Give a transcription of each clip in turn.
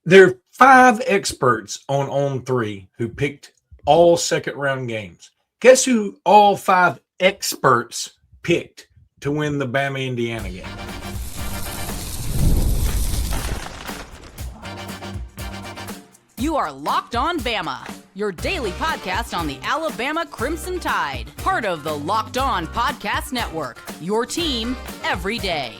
There are 5 experts on 3 who picked all second-round games. Guess who all 5 experts picked to win the Bama-Indiana game? You are Locked On Bama, your daily podcast on the Alabama Crimson Tide. Part of the Locked On Podcast Network, your team every day.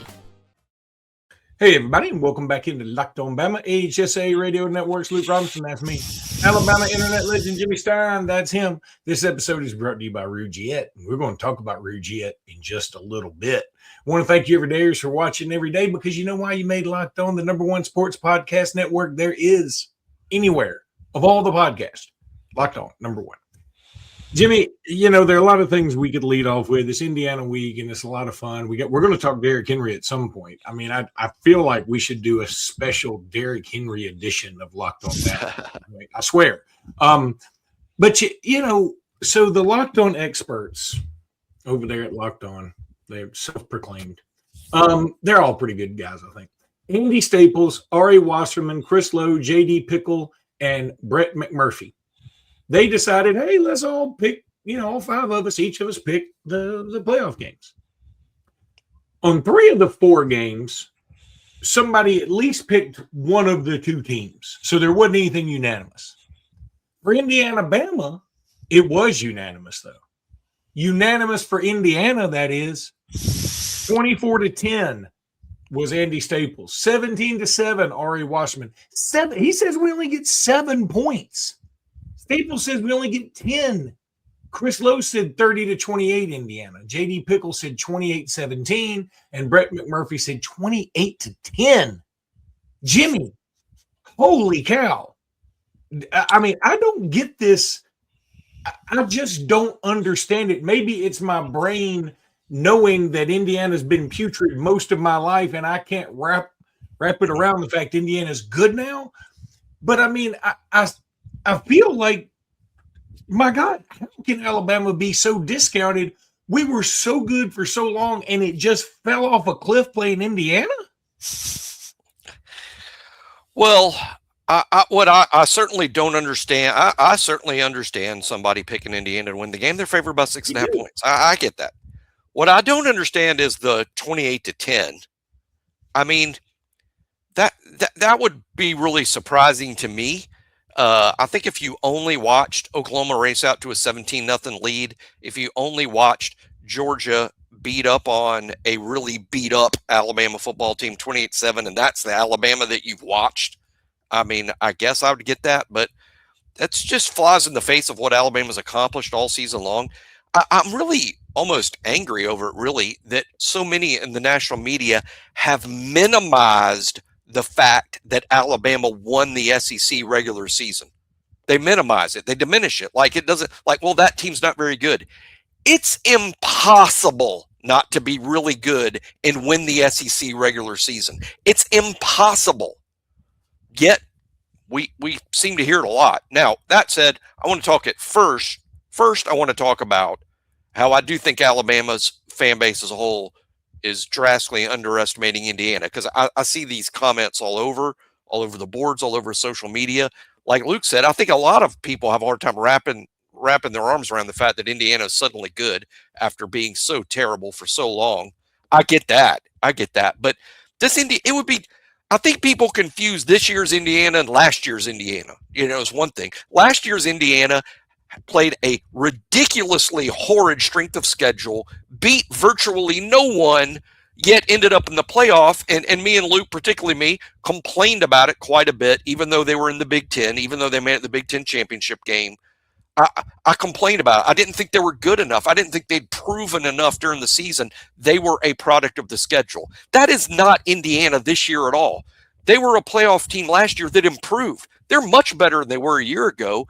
Hey, everybody, and welcome back into Locked On Bama, AHSA Radio Network's Luke Robinson, that's me. Alabama internet legend Jimmy Stein, that's him. This episode is brought to you by Rougiette, and we're going to talk about Rougiette in just a little bit. I want to thank you everydayers for watching every day, because you know why you made Locked On the #1 sports podcast network there is anywhere of all the podcasts. Locked On, #1. Jimmy, you know, there are a lot of things we could lead off with. It's Indiana week, and it's a lot of fun. We're going to talk Derrick Henry at some point. I mean, I feel like we should do a special Derrick Henry edition of Locked On Bama. I swear. But, you know, so the Locked On experts over there at Locked On, they're self-proclaimed. They're all pretty good guys, I think. Andy Staples, Ari Wasserman, Chris Lowe, J.D. Pickle, and Brett McMurphy. They decided, hey, let's all pick, all 5 of us, each of us pick the playoff games. On 3 of the 4 games, somebody at least picked one of the 2 teams. So there wasn't anything unanimous. For Indiana, Bama, it was unanimous, though. Unanimous for Indiana, that is, 24-10 was Andy Staples. 17-7, Ari Wasserman. He says we only get 7 points. Staples says we only get 10. Chris Lowe said 30-28 Indiana. J.D. Pickle said 28-17. And Brett McMurphy said 28-10. Jimmy, holy cow. I mean, I don't get this. I just don't understand it. Maybe it's my brain knowing that Indiana's been putrid most of my life, and I can't wrap it around the fact Indiana's good now. But, I mean, I feel like, my God, how can Alabama be so discounted? We were so good for so long, and it just fell off a cliff playing Indiana? Well, I certainly don't understand. I certainly understand somebody picking Indiana to win the game. They're favored by 6.5 points. I get that. What I don't understand is the 28-10. I mean, that would be really surprising to me. I think if you only watched Oklahoma race out to a 17-0 lead, if you only watched Georgia beat up on a really beat up Alabama football team 28-7, and that's the Alabama that you've watched, I mean, I guess I would get that, but that's just flies in the face of what Alabama's accomplished all season long. I'm really almost angry over it, really, that so many in the national media have minimized the fact that Alabama won the SEC regular season. They minimize it. They diminish it. Like it doesn't, like, well, that team's not very good. It's impossible not to be really good and win the SEC regular season. It's impossible. Yet we seem to hear it a lot. Now, that said, I want to talk it first. First, I want to talk about how I do think Alabama's fan base as a whole is drastically underestimating Indiana, because I see these comments all over the boards, all over social media. Like Luke said, I think a lot of people have a hard time wrapping their arms around the fact that Indiana is suddenly good after being so terrible for so long. I get that. But it would be, I think people confuse this year's Indiana and last year's Indiana. It's one thing. Last year's Indiana played a ridiculously horrid strength of schedule, beat virtually no one, yet ended up in the playoff. And me and Luke, particularly me, complained about it quite a bit, even though they were in the Big Ten, even though they made it the Big Ten championship game. I complained about it. I didn't think they were good enough. I didn't think they'd proven enough during the season. They were a product of the schedule. That is not Indiana this year at all. They were a playoff team last year that improved. They're much better than they were a year ago.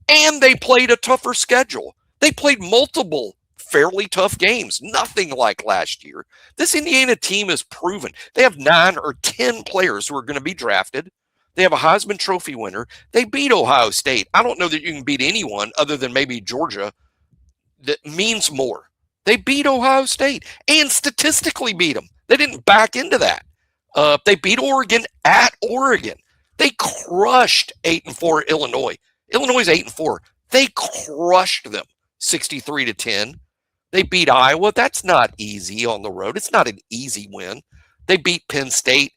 And they played a tougher schedule. They played multiple fairly tough games, nothing like last year. This Indiana team is proven. They have 9 or 10 players who are going to be drafted. They have a Heisman Trophy winner. They beat Ohio State. I don't know that you can beat anyone other than maybe Georgia that means more. They beat Ohio State and statistically beat them. They didn't back into that. They beat Oregon at Oregon. They crushed 8-4 Illinois. Illinois is 8-4. They crushed them 63-10. They beat Iowa. That's not easy on the road. It's not an easy win. They beat Penn State.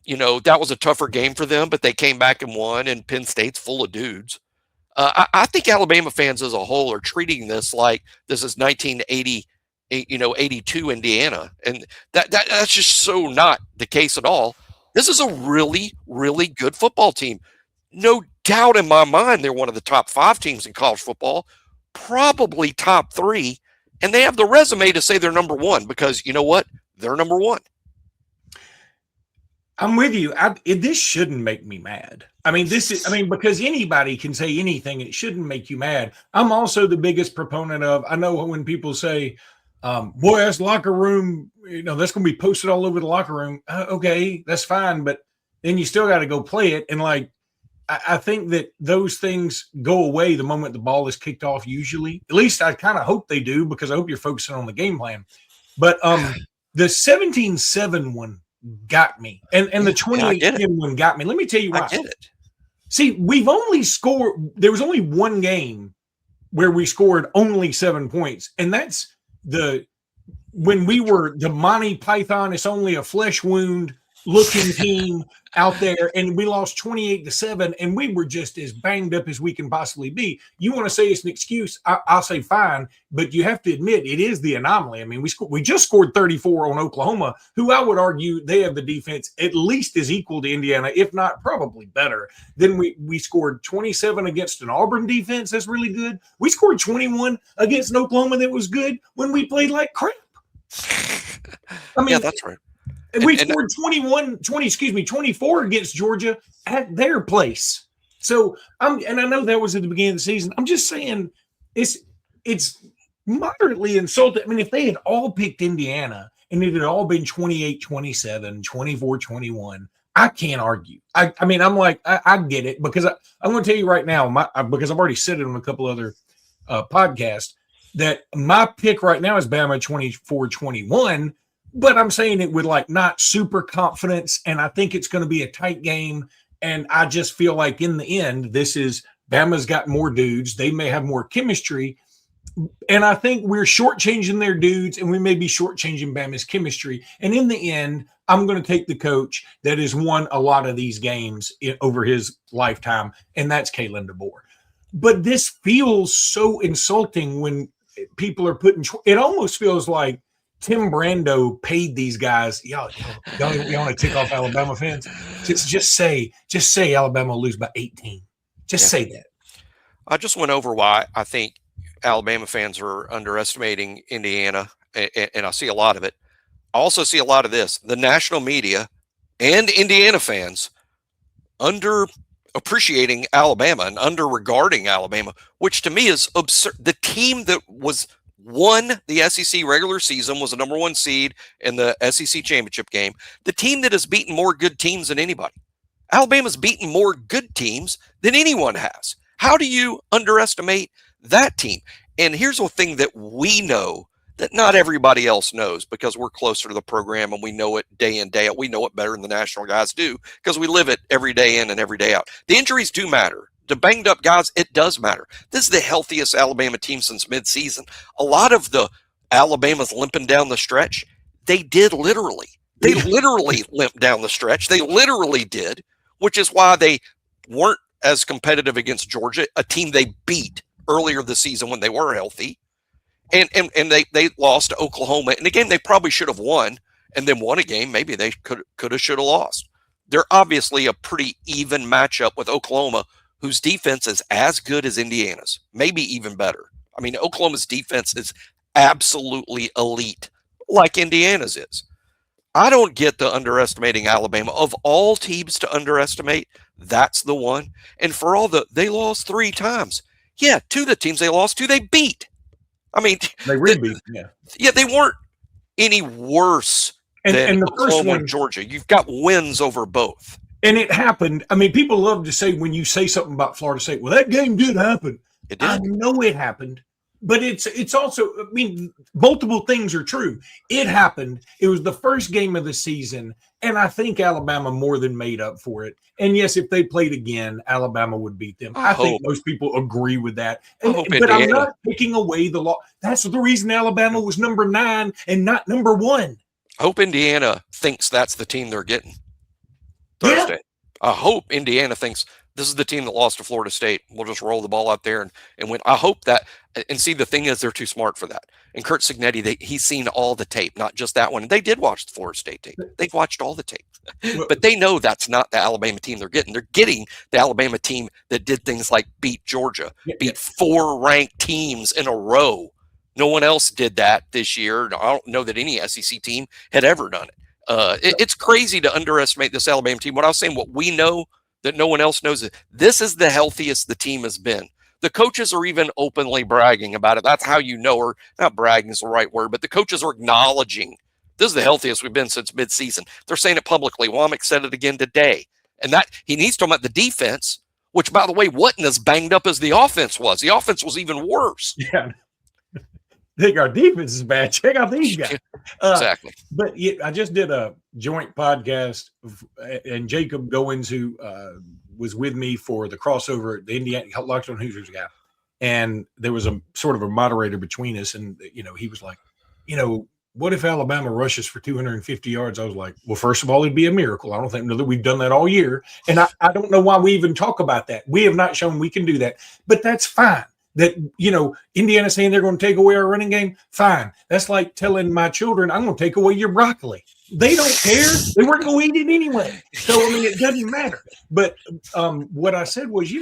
That was a tougher game for them, but they came back and won, and Penn State's full of dudes. I think Alabama fans as a whole are treating this like this is 1980, 82 Indiana. And that's just so not the case at all. This is a really, really good football team. No doubt in my mind, they're one of the top 5 teams in college football, probably top 3. And they have the resume to say they're number 1 because you know what? They're number 1. I'm with you. This shouldn't make me mad. Because anybody can say anything. It shouldn't make you mad. I'm also the biggest proponent of, I know when people say, boy, that's locker room, that's going to be posted all over the locker room. Okay, that's fine. But then you still got to go play it. And I think that those things go away the moment the ball is kicked off, usually. At least I kind of hope they do, because I hope you're focusing on the game plan. But the 17-7 one got me. And the 28-10 one got me. Let me tell you why. I get it. See, there was only one game where we scored only 7 points. And that's when we were the Monty Python, it's only a flesh wound looking team out there, and we lost 28-7, and we were just as banged up as we can possibly be. You want to say it's an excuse? I'll say fine, but you have to admit it is the anomaly. We just scored 34 on Oklahoma, who I would argue they have the defense at least as equal to Indiana, if not probably better. Then we scored 27 against an Auburn defense that's really good. We scored 21 against an Oklahoma that was good when we played like crap. Yeah, that's right. And we scored 24 against Georgia at their place. So and I know that was at the beginning of the season. I'm just saying it's moderately insulting. If they had all picked Indiana and it had all been 28-27, 24-21, I can't argue. I'm like, I get it, because I'm going to tell you right now, because I've already said it on a couple other podcasts, that my pick right now is Bama 24-21. But I'm saying it with not super confidence, and I think it's going to be a tight game. And I just feel like in the end, Bama's got more dudes. They may have more chemistry. And I think we're shortchanging their dudes, and we may be shortchanging Bama's chemistry. And in the end, I'm going to take the coach that has won a lot of these games over his lifetime, and that's Kalen DeBoer. But this feels so insulting when people are it almost feels like Tim Brando paid these guys. Y'all want to tick off Alabama fans? Just say Alabama will lose by 18. Say that. I just went over why I think Alabama fans are underestimating Indiana, and I see a lot of it. I also see a lot of this. The national media and Indiana fans underappreciating Alabama and under-regarding Alabama, which to me is absurd. The team that won the SEC regular season was the number 1 seed in the SEC championship game. The team that has beaten more good teams than anybody. Alabama's beaten more good teams than anyone has. How do you underestimate that team? And here's one thing that we know that not everybody else knows, because we're closer to the program and we know it day in, day out. We know it better than the national guys do because we live it every day in and every day out. The injuries do matter. The banged up guys, it does matter. This is the healthiest Alabama team since midseason. A lot of the Alabama's limping down the stretch, they did literally. They literally limped down the stretch. They literally did, which is why they weren't as competitive against Georgia, a team they beat earlier this season when they were healthy. And they lost to Oklahoma in a game they probably should have won, and then won a game maybe they should have lost. They're obviously a pretty even matchup with Oklahoma, whose defense is as good as Indiana's, maybe even better. Oklahoma's defense is absolutely elite, like Indiana's is. I don't get the underestimating Alabama. Of all teams to underestimate, that's the one. And for all they lost 3 times. Yeah, 2 of the teams they lost to, they beat. They really beat. Yeah, they weren't any worse than the Oklahoma first one, and Georgia. You've got wins over both. And it happened. People love to say when you say something about Florida State, well, that game did happen. It did. I know it happened. But it's also, I mean, multiple things are true. It happened. It was the first game of the season, and I think Alabama more than made up for it. And yes, if they played again, Alabama would beat them. I think most people agree with that. But I'm not taking away the law. That's the reason Alabama was number 9 and not number 1. I hope Indiana thinks that's the team they're getting Thursday. Yeah. I hope Indiana thinks this is the team that lost to Florida State. We'll just roll the ball out there and win. I hope that. And see, the thing is, they're too smart for that. And Kurt Cignetti, he's seen all the tape, not just that one. And they did watch the Florida State tape. They've watched all the tape. But they know that's not the Alabama team they're getting. They're getting the Alabama team that did things like beat Georgia, beat 4 ranked teams in a row. No one else did that this year. I don't know that any SEC team had ever done it. It's crazy to underestimate this Alabama team. What I was saying, what we know that no one else knows, this is the healthiest the team has been. The coaches are even openly bragging about it. That's how you know, or not bragging is the right word, but the coaches are acknowledging this is the healthiest we've been since midseason. They're saying it publicly. Womack said it again today. And that he's talking about the defense, which, by the way, wasn't as banged up as the offense was. The offense was even worse. Yeah. Think our defense is bad. Check out these guys. Exactly. But I just did a joint podcast, and Jacob Goins, who was with me for the crossover, the Indiana Locked On Hoosiers guy, and there was a sort of a moderator between us, and he was like, what if Alabama rushes for 250 yards? I was like, well, first of all, it'd be a miracle. I don't think that we've done that all year, and I don't know why we even talk about that. We have not shown we can do that, but that's fine. That, Indiana saying they're going to take away our running game, fine. That's like telling my children, I'm going to take away your broccoli. They don't care. They weren't going to eat it anyway. So, it doesn't matter. But what I said was,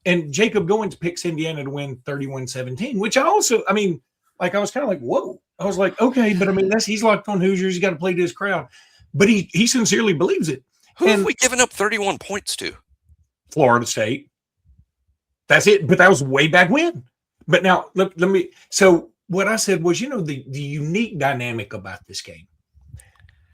and Jacob Goins picks Indiana to win 31-17, which I also, I was kind of like, whoa. I was like, okay, but he's locked on Hoosiers. He's got to play to his crowd. But he sincerely believes it. Who have we given up 31 points to? Florida State. That's it. But that was way back when. But now let me. So what I said was, the unique dynamic about this game.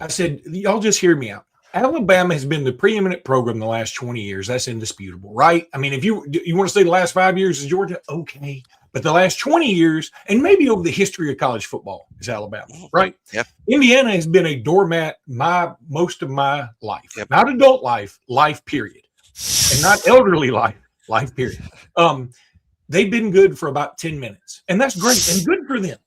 I said, y'all just hear me out. Alabama has been the preeminent program the last 20 years. That's indisputable, right? If you want to say the last 5 years is Georgia, okay. But the last 20 years, and maybe over the history of college football, is Alabama, right? Yep. Indiana has been a doormat most of my life. Yep. Not adult life period. And not elderly life period. They've been good for about 10 minutes, and that's great and good for them.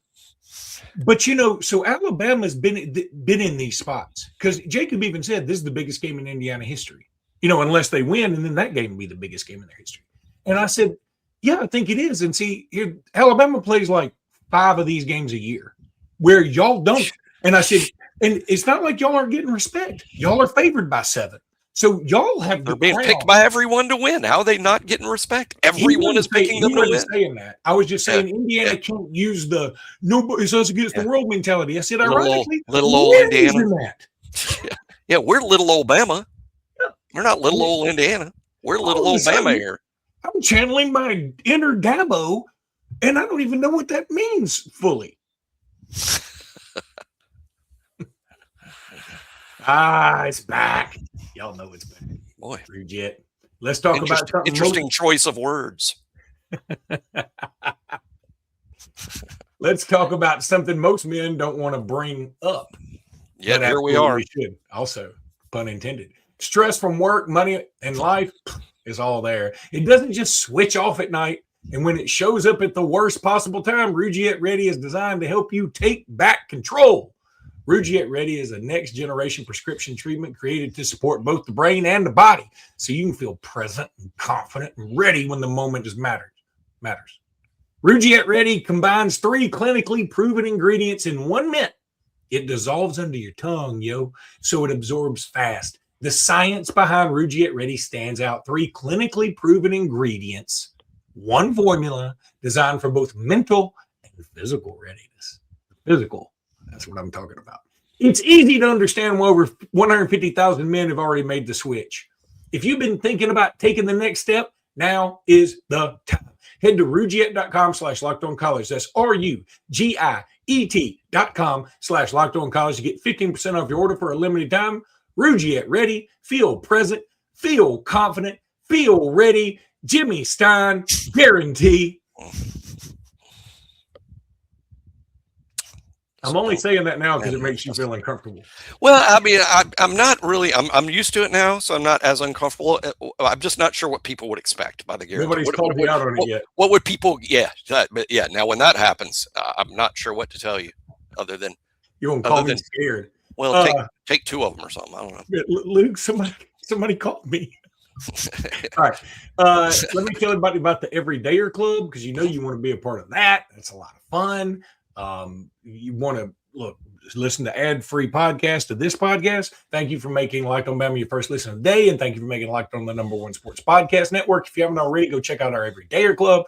But so Alabama's been in these spots, because Jacob even said this is the biggest game in Indiana history. Unless they win, and then that game will be the biggest game in their history. And I said, yeah, I think it is. And see, here Alabama plays like 5 of these games a year, where y'all don't. And I said, and it's not like y'all aren't getting respect. Y'all are favored by 7. So y'all have they're being picked by everyone to win. How are they not getting respect? Everyone is picking them to win. Saying that. I was just saying Indiana can't use the nobody's us against the world mentality. I said, ironically, little old Indiana. Yeah, we're little old Bama. Yeah. We're not little old Indiana. We're little old Bama here. I'm channeling my inner Dabo, and I don't even know what that means fully. It's back. Y'all know it's back. Boy, Jet. Let's talk about something interesting choice of words. Let's talk about something most men don't want to bring up. Yeah, here we are. We should also, pun intended. Stress from work, money, and life is all there. It doesn't just switch off at night. And when it shows up at the worst possible time, Rougiet Ready is designed to help you take back control. Rougiet Ready is a next-generation prescription treatment created to support both the brain and the body, so you can feel present and confident and ready when the moment just matters. Rougiet Ready combines 3 clinically proven ingredients in 1 mint. It dissolves under your tongue, so it absorbs fast. The science behind Rougiet Ready stands out. 3 clinically proven ingredients, 1 formula designed for both mental and physical readiness. Physical. That's what I'm talking about. It's easy to understand why over 150,000 men have already made the switch. If you've been thinking about taking the next step, now is the time. Head to Rougiet.com/LockedOnCollege. That's RUGIET.com/LockedOnCollege to get 15% off your order for a limited time. Rougiet Ready. Feel present. Feel confident. Feel ready. Jimmy Stein. Guarantee. I'm only saying that now because it makes you feel uncomfortable. Well, I mean, I'm not really. I'm used to it now, so I'm not as uncomfortable. I'm just not sure what people would expect by the guarantee. Nobody's called you out on it yet. What would people? Yeah, but yeah. Now, when that happens, I'm not sure what to tell you, other than you won't call me scared. Well, take two of them or something. I don't know. Luke, somebody called me. All right. Let me tell everybody about the Everydayer Club because you want to be a part of that. It's a lot of fun. You want to listen to ad-free podcast of this podcast. Thank you for making Locked On Bama your first listen of the day, and thank you for making Locked On the #1 sports podcast network. If you haven't already, go check out our Everydayer Club.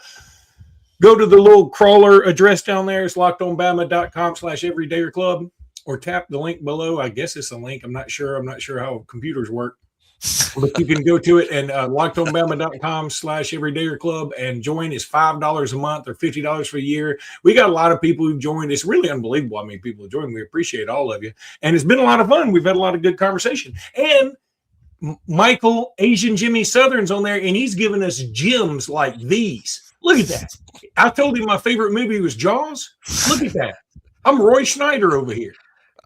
Go to the little crawler address down there. It's lockedonbama.com/Everydayer Club, or tap the link below. I guess it's a link. I'm not sure how computers work. But you can go to it and lockedonbama.com/Everydayer Club and join. Is $5 a month or $50 for a year. We got a lot of people who've joined. It's really unbelievable. I mean, people have joined. We appreciate all of you. And it's been a lot of fun. We've had a lot of good conversation. And Michael, Asian Jimmy Southern's on there, and he's giving us gems like these. Look at that. I told him my favorite movie was Jaws. Look at that. I'm Roy Schneider over here.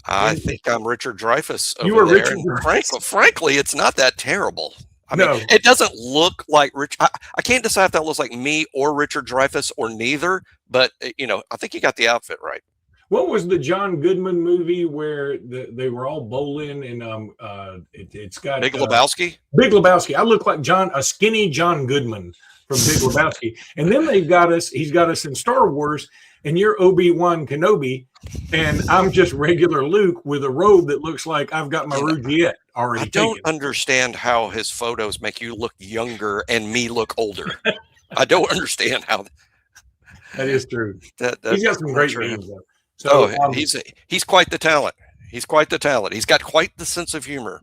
I think I'm Richard Dreyfuss. You are Richard Dreyfuss. Frankly, it's not that terrible. I mean, it doesn't look like Rich. I can't decide if that looks like me or Richard Dreyfuss or neither. But I think you got the outfit right. What was the John Goodman movie where they were all bowling and it's got Big Lebowski? Big Lebowski. I look like a skinny John Goodman from Big Lebowski. And then he's got us in Star Wars, and you're Obi-Wan Kenobi, and I'm just regular Luke with a robe that looks like I've got my Rougiette already taken. I don't understand how his photos make you look younger and me look older. I don't understand how. That is true. He's got some great memes, though. So, he's quite the talent. He's quite the talent. He's got quite the sense of humor.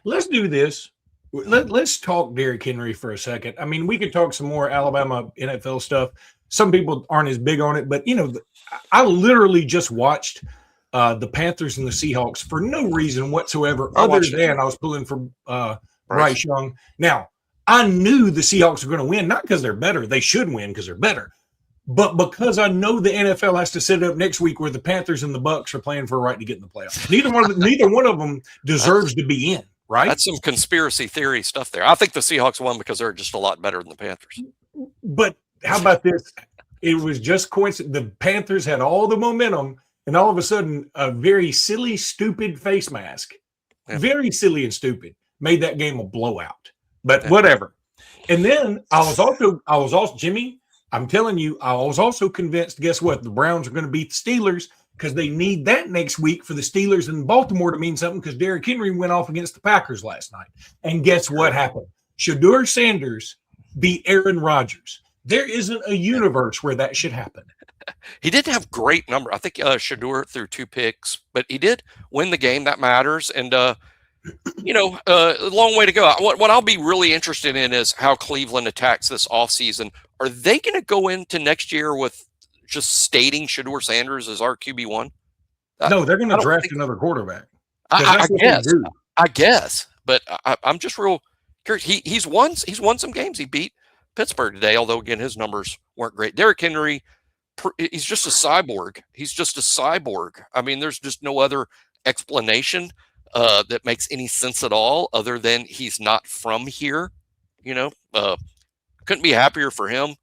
Let's do this. Let's talk Derrick Henry for a second. I mean, we could talk some more Alabama NFL stuff. Some people aren't as big on it, but I literally just watched the Panthers and the Seahawks for no reason whatsoever, other than I was pulling for Bryce Young. Now, I knew the Seahawks were going to win, not because they're better. They should win because they're better. But because I know the NFL has to set it up next week where the Panthers and the Bucs are playing for a right to get in the playoffs. Neither one of them deserves to be in, right? That's some conspiracy theory stuff there. I think the Seahawks won because they're just a lot better than the Panthers. But how about this? It was just coincidence. The Panthers had all the momentum, and all of a sudden, a very silly, stupid face mask, very silly and stupid, made that game a blowout. But whatever. And then I was also Jimmy. I'm telling you, I was also convinced. Guess what? The Browns are going to beat the Steelers because they need that next week for the Steelers in Baltimore to mean something. Because Derrick Henry went off against the Packers last night, and guess what happened? Shedeur Sanders beat Aaron Rodgers. There isn't a universe where that should happen. He didn't have great number. I think Shedeur threw 2 picks, but he did win the game. That matters. And, a long way to go. What I'll be really interested in is how Cleveland attacks this offseason. Are they going to go into next year with just stating Shedeur Sanders as our QB1? No, they're going to draft another quarterback. I guess. But I'm just real curious. He's won some games. He beat Pittsburgh today, although again his numbers weren't great. Derrick Henry, he's just a cyborg. I mean, there's just no other explanation that makes any sense at all, other than he's not from here. Couldn't be happier for him.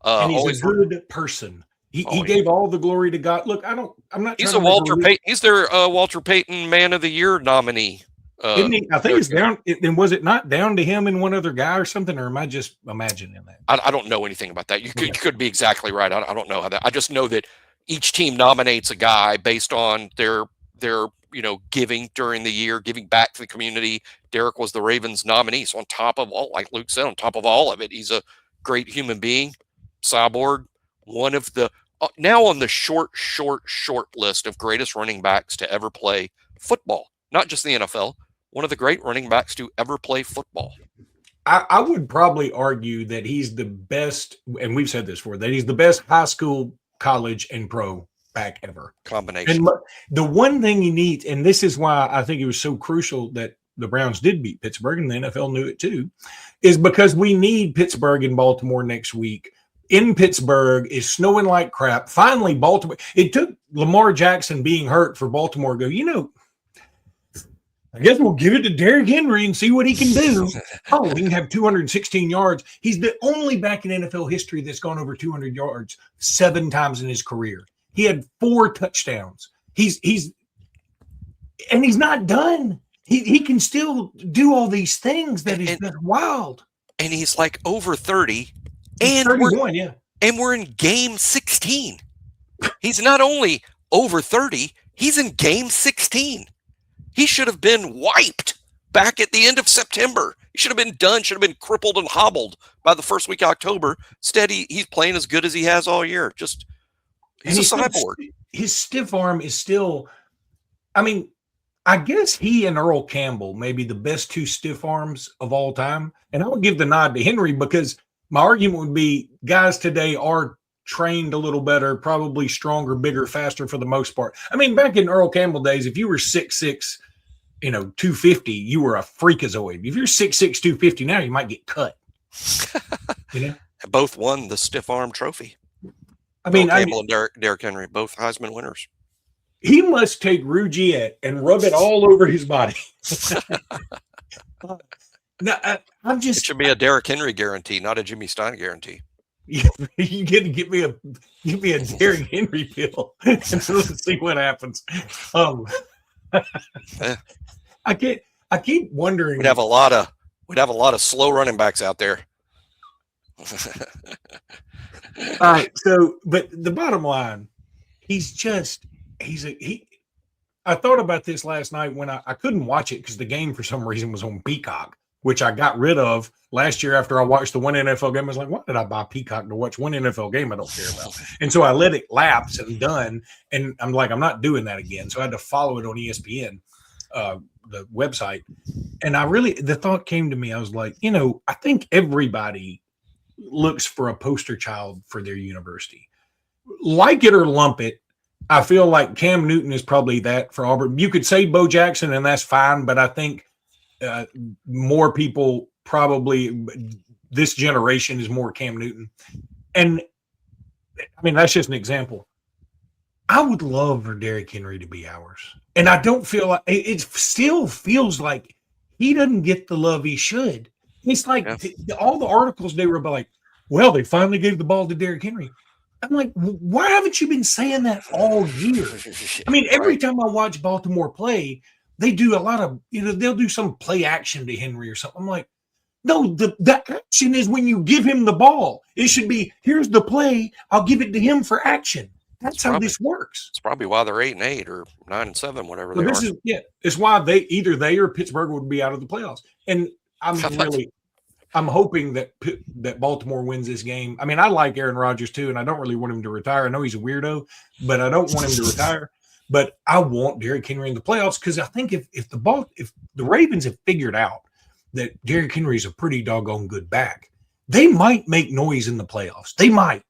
And he's a good person. He gave all the glory to God. Look, I'm not. He's a Walter Payton. He's their Walter Payton Man of the Year nominee. I think it's down. And was it not down to him and one other guy or something? Or am I just imagining that? I don't know anything about that. You could be exactly right. I don't know how that. I just know that each team nominates a guy based on their giving during the year, giving back to the community. Derrick was the Ravens nominee. So on top of all, like Luke said, on top of all of it, he's a great human being, cyborg, one of the now on the short list of greatest running backs to ever play football, not just the NFL. One of the great running backs to ever play football. I would probably argue that he's the best, and we've said this before, that he's the best high school, college, and pro back ever. Combination. And the one thing he needs, and this is why I think it was so crucial that the Browns did beat Pittsburgh, and the NFL knew it too, is because we need Pittsburgh and Baltimore next week. in Pittsburgh. It's snowing like crap. Finally, Baltimore. It took Lamar Jackson being hurt for Baltimore to go, I guess we'll give it to Derrick Henry and see what he can do. Oh, he can have 216 yards. He's the only back in NFL history that's gone over 200 yards 7 times in his career. He had 4 touchdowns. He's not done. He can still do all these things that is wild. And he's like over 30. He's 31, yeah. And we're in game 16. He's not only over 30, he's in game 16. He should have been wiped back at the end of September. He should have been done, should have been crippled and hobbled by the first week of October. Instead, he's playing as good as he has all year. He's a sideboard. His stiff arm is still, I guess he and Earl Campbell may be the best 2 stiff arms of all time. And I would give the nod to Henry because my argument would be guys today are trained a little better, probably stronger, bigger, faster for the most part. Back in Earl Campbell days, if you were 6'6", 250, you were a freakazoid. If you're 6'6", 250 now, you might get cut. Both won the stiff arm trophy. Campbell and Derrick Henry, both Heisman winners. He must take Rougiette and rub it all over his body. It should be a Derrick Henry guarantee, not a Jimmy Stein guarantee. You get to give me a Derrick Henry pill and let's see what happens. I keep wondering. We'd have a lot of slow running backs out there. All right. So, but the bottom line, I thought about this last night when I couldn't watch it because the game for some reason was on Peacock, which I got rid of last year after I watched the one NFL game. I was like, why did I buy Peacock to watch one NFL game I don't care about? And so I let it lapse and done. And I'm like, I'm not doing that again. So I had to follow it on ESPN, the website. And the thought came to me. I was like, I think everybody looks for a poster child for their university. Like it or lump it, I feel like Cam Newton is probably that for Auburn. You could say Bo Jackson, and that's fine, but I think more people probably this generation is more Cam Newton. And that's just an example. I would love for Derrick Henry to be ours. And I don't feel like it still feels like he doesn't get the love he should. It's like all the articles they were like, well, they finally gave the ball to Derrick Henry. I'm like, why haven't you been saying that all year? Every time I watch Baltimore play, they do a lot of, they'll do some play action to Henry or something. I'm like, no, the action is when you give him the ball. It should be, here's the play. I'll give it to him for action. That's how this works. It's probably why they're 8-8 or 9-7, whatever they are. It's why they or Pittsburgh would be out of the playoffs. And I'm hoping that Baltimore wins this game. I like Aaron Rodgers too, and I don't really want him to retire. I know he's a weirdo, but I don't want him to retire. But I want Derrick Henry in the playoffs because I think if the Ravens have figured out that Derrick Henry is a pretty doggone good back, they might make noise in the playoffs. They might.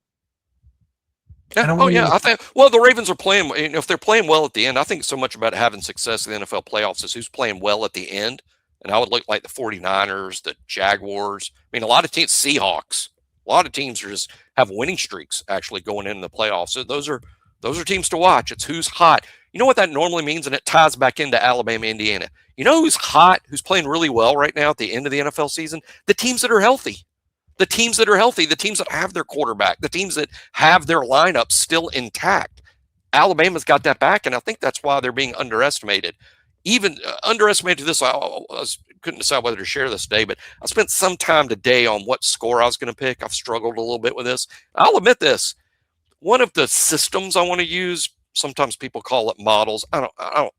I think. Well, the Ravens are playing. If they're playing well at the end, I think so much about having success in the NFL playoffs is who's playing well at the end. And I would look like the 49ers, the Jaguars. A lot of teams, Seahawks. A lot of teams just have winning streaks actually going into the playoffs. So those are teams to watch. It's who's hot. You know what that normally means, and it ties back into Alabama, Indiana. You know who's hot, who's playing really well right now at the end of the NFL season? The teams that are healthy. The teams that are healthy, the teams that have their quarterback, the teams that have their lineup still intact. Alabama's got that back, and I think that's why they're being underestimated. Even underestimated this, I couldn't decide whether to share this today, but I spent some time today on what score I was going to pick. I've struggled a little bit with this. I'll admit this. One of the systems I want to use, sometimes people call it models.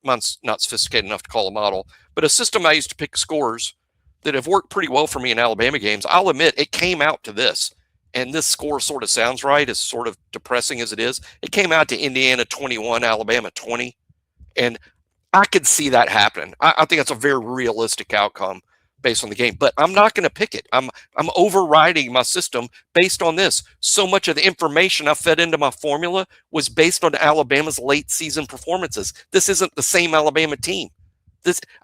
Mine's not sophisticated enough to call a model, but a system I used to pick scores that have worked pretty well for me in Alabama games. I'll admit it came out to this, and this score sort of sounds right, as sort of depressing as it is. It came out to Indiana 21, Alabama 20, and I could see that happening. I think that's a very realistic outcome based on the game, but I'm not going to pick it. I'm overriding my system based on this. So much of the information I fed into my formula was based on Alabama's late season performances. This isn't the same Alabama team.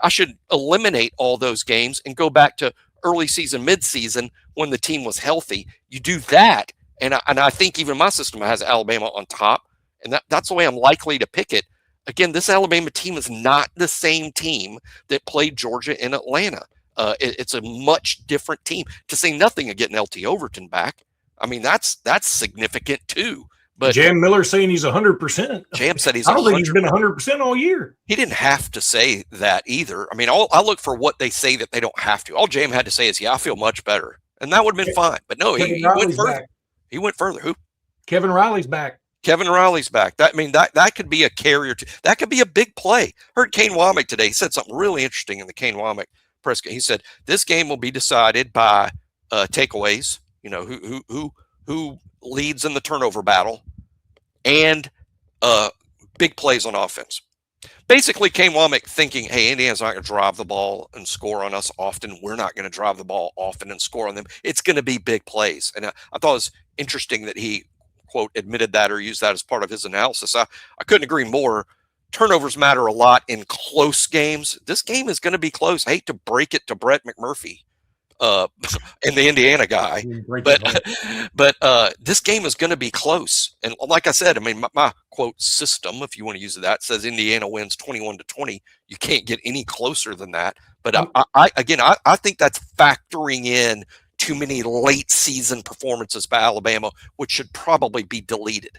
I should eliminate all those games and go back to early season, mid-season when the team was healthy. You do that, And I think even my system has Alabama on top, and that's the way I'm likely to pick it. Again, this Alabama team is not the same team that played Georgia in Atlanta. It's a much different team, to say nothing of getting LT Overton back. I mean, that's significant too. But Jam Miller saying he's 100%. Jam said he's. I don't think he's been 100% all year. He didn't have to say that either. I mean, I look for what they say that they don't have to. All Jam had to say is, "Yeah, I feel much better," and that would have been fine. But no, he went further. Back. He went further. Who? Kevin Riley's back. Kevin Riley's back. That could be a carrier. That could be a big play. Heard Kane Womack today. He said something really interesting in the Kane Womack press. He said this game will be decided by takeaways. You know, who leads in the turnover battle, and big plays on offense. Basically, Kane Womack thinking, hey, Indiana's not going to drive the ball and score on us often. We're not going to drive the ball often and score on them. It's going to be big plays. And I thought it was interesting that he, quote, admitted that or used that as part of his analysis. I couldn't agree more. Turnovers matter a lot in close games. This game is going to be close. I hate to break it to Brett McMurphy. And the Indiana guy, but this game is going to be close. And like I said, I mean, my quote system, if you want to use that, says Indiana wins 21-20. You can't get any closer than that. But I think that's factoring in too many late season performances by Alabama, which should probably be deleted.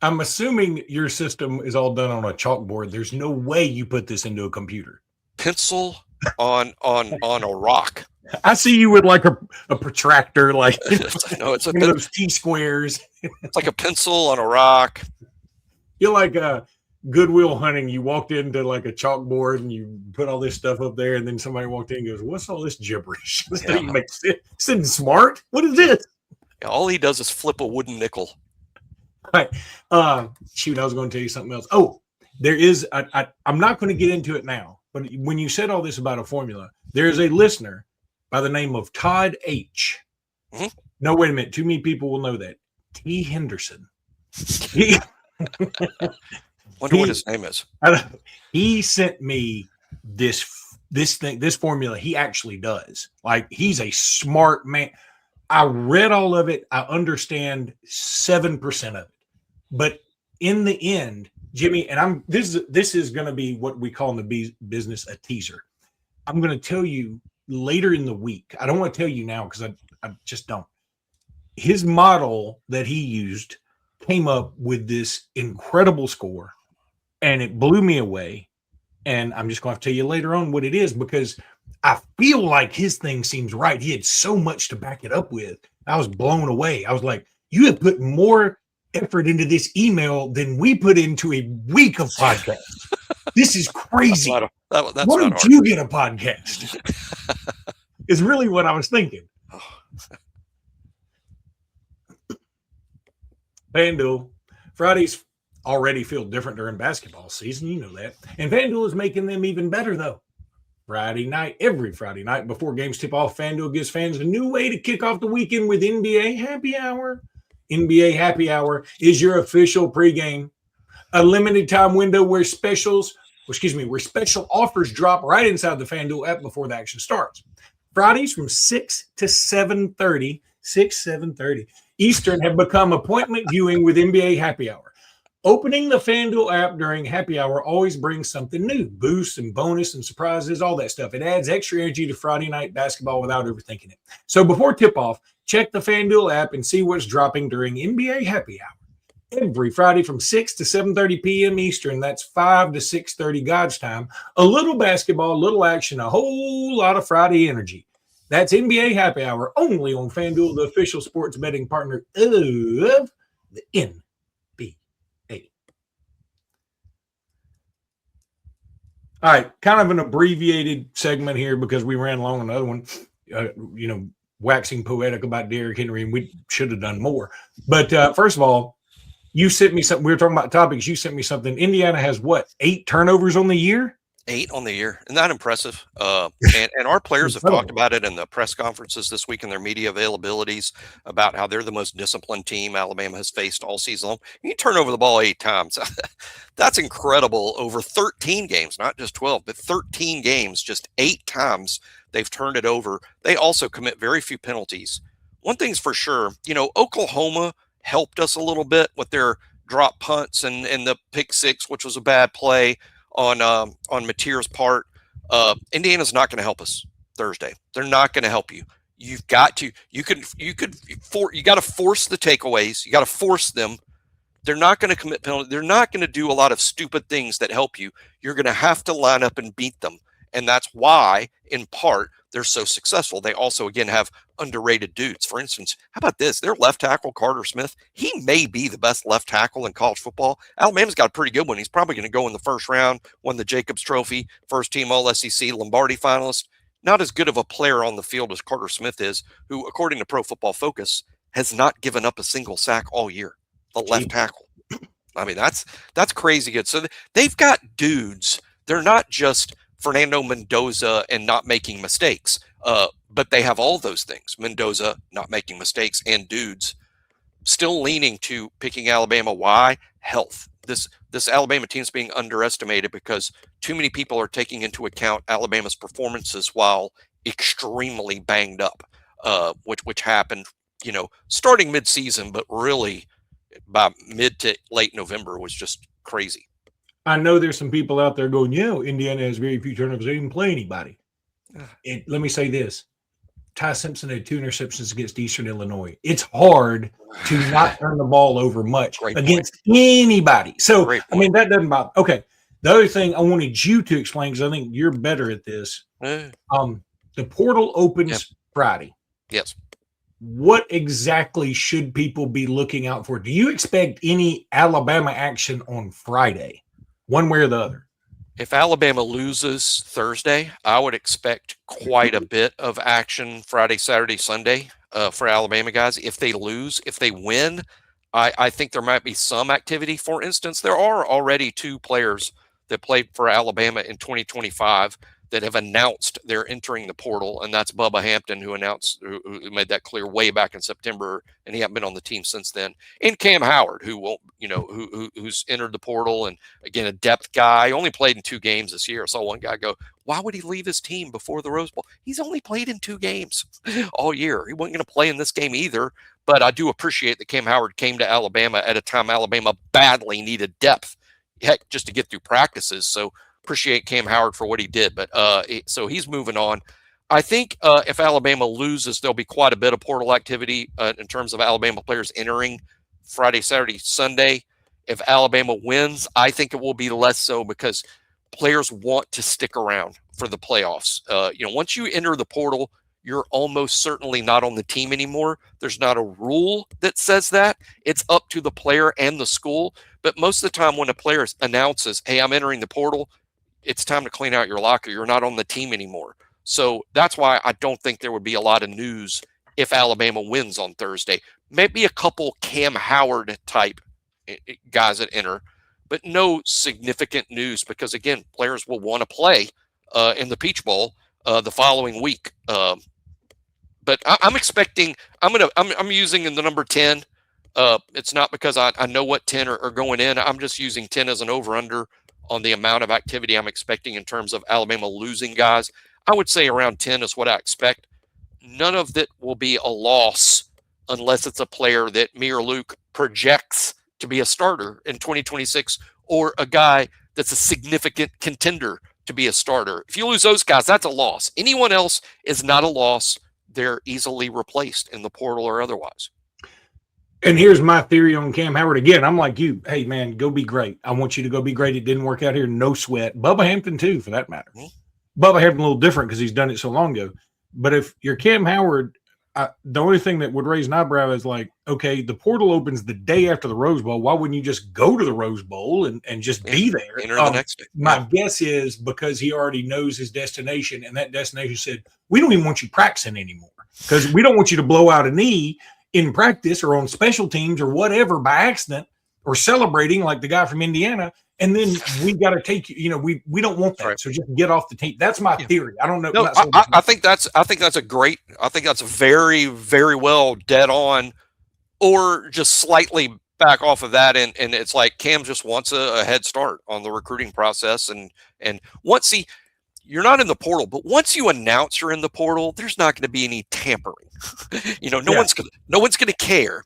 I'm assuming your system is all done on a chalkboard. There's no way you put this into a computer. Pencil on a rock. I see you with like a protractor, like no, it's one of those T-squares. It's like a pencil on a rock. You're like Goodwill Hunting. You walked into like a chalkboard and you put all this stuff up there, and then somebody walked in and goes, "What's all this gibberish? This doesn't make sense. This isn't smart. What is this?" Yeah, all he does is flip a wooden nickel. Right. Shoot, I was going to tell you something else. Oh, there is. I'm not going to get into it now, but when you said all this about a formula, there is a listener by the name of Todd H. Mm-hmm. No, wait a minute. Too many people will know that. T. Henderson. Wonder what his name is. He sent me this formula. He actually does. Like, he's a smart man. I read all of it. I understand 7% of it. But in the end, Jimmy, and this is going to be what we call in the business a teaser. I'm going to tell you later in the week. I don't want to tell you now because I just don't. His model that he used came up with this incredible score, and it blew me away. And I'm just going to tell you later on what it is, because I feel like his thing seems right. He had so much to back it up with. I was blown away. I was like, you have put more effort into this email than we put into a week of podcast. This is crazy. Why don't you get a podcast? Is really what I was thinking. FanDuel, Fridays already feel different during basketball season. You know that. And FanDuel is making them even better, though. Every Friday night before games tip off, FanDuel gives fans a new way to kick off the weekend with NBA Happy Hour. NBA Happy Hour is your official pregame, a limited time window where special offers drop right inside the FanDuel app before the action starts. Fridays from 6 to 7:30 Eastern have become appointment viewing with NBA Happy Hour. Opening the FanDuel app during Happy Hour always brings something new, boosts and bonus and surprises, all that stuff. It adds extra energy to Friday night basketball without overthinking it. So before tip-off, check the FanDuel app and see what's dropping during NBA Happy Hour. Every Friday from 6 to 7:30 p.m. Eastern, that's 5 to 6:30 God's time. A little basketball, a little action, a whole lot of Friday energy. That's NBA Happy Hour only on FanDuel, the official sports betting partner of the NBA. All right, kind of an abbreviated segment here because we ran long on the other one, waxing poetic about Derrick Henry, and we should have done more. But first of all, you sent me something. We were talking about topics. You sent me something. Indiana has what, 8 turnovers on the year? 8 on the year. Isn't that impressive? And our players have talked about it in the press conferences this week and their media availabilities about how they're the most disciplined team Alabama has faced all season long. You turn over the ball 8 times. That's incredible. Over 13 games, not just 12, but 13 games, just 8 times they've turned it over. They also commit very few penalties. one thing's for sure, Oklahoma helped us a little bit with their drop punts and the pick six, which was a bad play on Mateer's part. Indiana's not going to help us Thursday. They're not going to help you. You got to force the takeaways. You got to force them. They're not going to commit penalties. They're not going to do a lot of stupid things that help you. You're going to have to line up and beat them. And that's why, in part, they're so successful. They also, again, have underrated dudes. For instance, how about this? Their left tackle, Carter Smith, he may be the best left tackle in college football. Alabama's got a pretty good one. He's probably going to go in the first round, won the Jacobs Trophy, first team All-SEC, Lombardi finalist. Not as good of a player on the field as Carter Smith is, who, according to Pro Football Focus, has not given up a single sack all year. The left tackle. I mean, that's crazy good. So they've got dudes. They're not just Fernando Mendoza and not making mistakes, but they have all those things. Mendoza not making mistakes and dudes still leaning to picking Alabama. Why? Health. This Alabama team's being underestimated because too many people are taking into account Alabama's performances while extremely banged up, which happened, starting mid-season, but really by mid to late November was just crazy. I know there's some people out there going, Indiana has very few turnovers. They didn't play anybody. Let me say this. Ty Simpson had 2 interceptions against Eastern Illinois. It's hard to not turn the ball over much against anybody. So, that doesn't bother. Okay. The other thing I wanted you to explain, because I think you're better at this. The portal opens Friday. Yes. What exactly should people be looking out for? Do you expect any Alabama action on Friday, one way or the other? If Alabama loses Thursday, I would expect quite a bit of action Friday, Saturday, Sunday for Alabama guys. If they lose, if they win, I think there might be some activity. For instance, there are already 2 players that played for Alabama in 2025 that have announced they're entering the portal, and that's Bubba Hampton, who made that clear way back in September, and he hasn't been on the team since then. And Cam Howard, who won't, who's entered the portal, and again a depth guy. Only played in 2 games this year. I saw one guy go, "Why would he leave his team before the Rose Bowl?" He's only played in 2 games all year. He wasn't going to play in this game either. But I do appreciate that Cam Howard came to Alabama at a time Alabama badly needed depth, heck, just to get through practices. So appreciate Cam Howard for what he did, but so he's moving on. I think if Alabama loses, there'll be quite a bit of portal activity in terms of Alabama players entering Friday, Saturday, Sunday. If Alabama wins, I think it will be less so because players want to stick around for the playoffs. Once you enter the portal, you're almost certainly not on the team anymore. There's not a rule that says that. It's up to the player and the school. But most of the time when a player announces, "Hey, I'm entering the portal," it's time to clean out your locker. You're not on the team anymore. So that's why I don't think there would be a lot of news if Alabama wins on Thursday. Maybe a couple Cam Howard type guys that enter, but no significant news because, again, players will want to play in the Peach Bowl the following week. But I'm expecting I'm using the number 10. It's not because I know what 10 are going in. I'm just using 10 as an over-under on the amount of activity I'm expecting in terms of Alabama losing guys. I would say around 10 is what I expect. None of that will be a loss unless it's a player that me or Luke projects to be a starter in 2026 or a guy that's a significant contender to be a starter. If you lose those guys, that's a loss. Anyone else is not a loss. They're easily replaced in the portal or otherwise. And here's my theory on Cam Howard. Again, I'm like you. Hey, man, go be great. I want you to go be great. It didn't work out here. No sweat. Bubba Hampton, too, for that matter. Bubba Hampton a little different because he's done it so long ago. But if you're Cam Howard, the only thing that would raise an eyebrow is like, okay, the portal opens the day after the Rose Bowl. Why wouldn't you just go to the Rose Bowl and just be there? Enter the next day. My guess is because he already knows his destination, and that destination said, we don't even want you practicing anymore because we don't want you to blow out a knee in practice or on special teams or whatever by accident or celebrating like the guy from Indiana. And then we got to take you, we don't want that. Right. So just get off the tape. That's my theory. I don't know. No, I think that's a very, very well dead on, or just slightly back off of that. And it's like Cam just wants a head start on the recruiting process. And once you're not in the portal, but once you announce you're in the portal, there's not going to be any tampering. No one's going to care.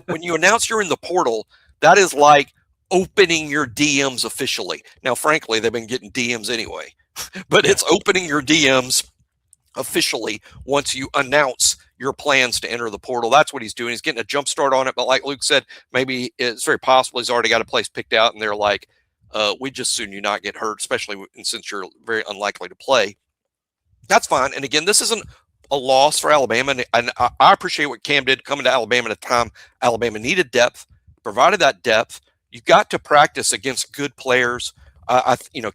When you announce you're in the portal, that is like opening your DMs officially. Now, frankly, they've been getting DMs anyway, but it's opening your DMs officially once you announce your plans to enter the portal. That's what he's doing. He's getting a jump start on it. But like Luke said, maybe it's very possible he's already got a place picked out, and they're like, we just soon you not get hurt, especially since you're very unlikely to play. That's fine. And again, this isn't a loss for Alabama. And I appreciate what Cam did coming to Alabama at a time Alabama needed depth, provided that depth. You've got to practice against good players.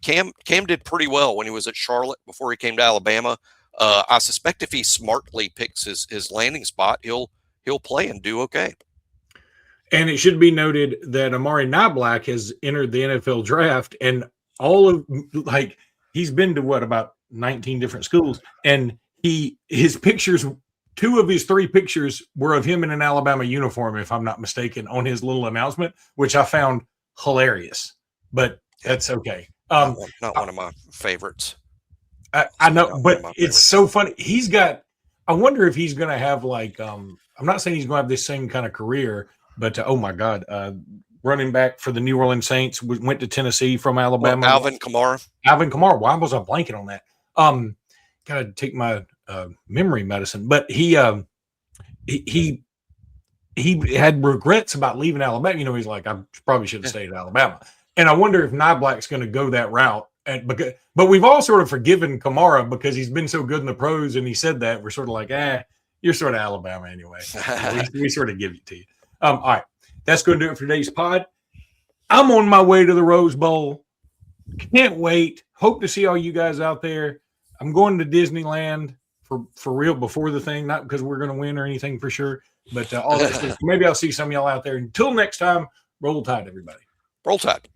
Cam did pretty well when he was at Charlotte before he came to Alabama. I suspect if he smartly picks his landing spot, he'll play and do okay. And it should be noted that Amari Niblack has entered the NFL draft, and he's been to about 19 different schools, and his pictures, 2 of his 3 pictures were of him in an Alabama uniform, if I'm not mistaken, on his little announcement, which I found hilarious. But that's okay. Not one of my favorites. I know, but it's so funny. I wonder if he's going to have I'm not saying he's going to have this same kind of career, but oh my God, running back for the New Orleans Saints went to Tennessee from Alabama. Alvin Kamara. Why was I blanking on that? Got to take my memory medicine, but he had regrets about leaving Alabama. He's like, I probably should have stayed at Alabama. And I wonder if Niblack's going to go that route. But we've all sort of forgiven Kamara because he's been so good in the pros, and he said that. We're sort of like, you're sort of Alabama anyway. we sort of give it to you. All right, that's going to do it for today's pod. I'm on my way to the Rose Bowl. Can't wait. Hope to see all you guys out there. I'm going to Disneyland for real before the thing, not because we're going to win or anything for sure, but all that stuff. Maybe I'll see some of y'all out there. Until next time, roll tide, everybody. Roll Tide.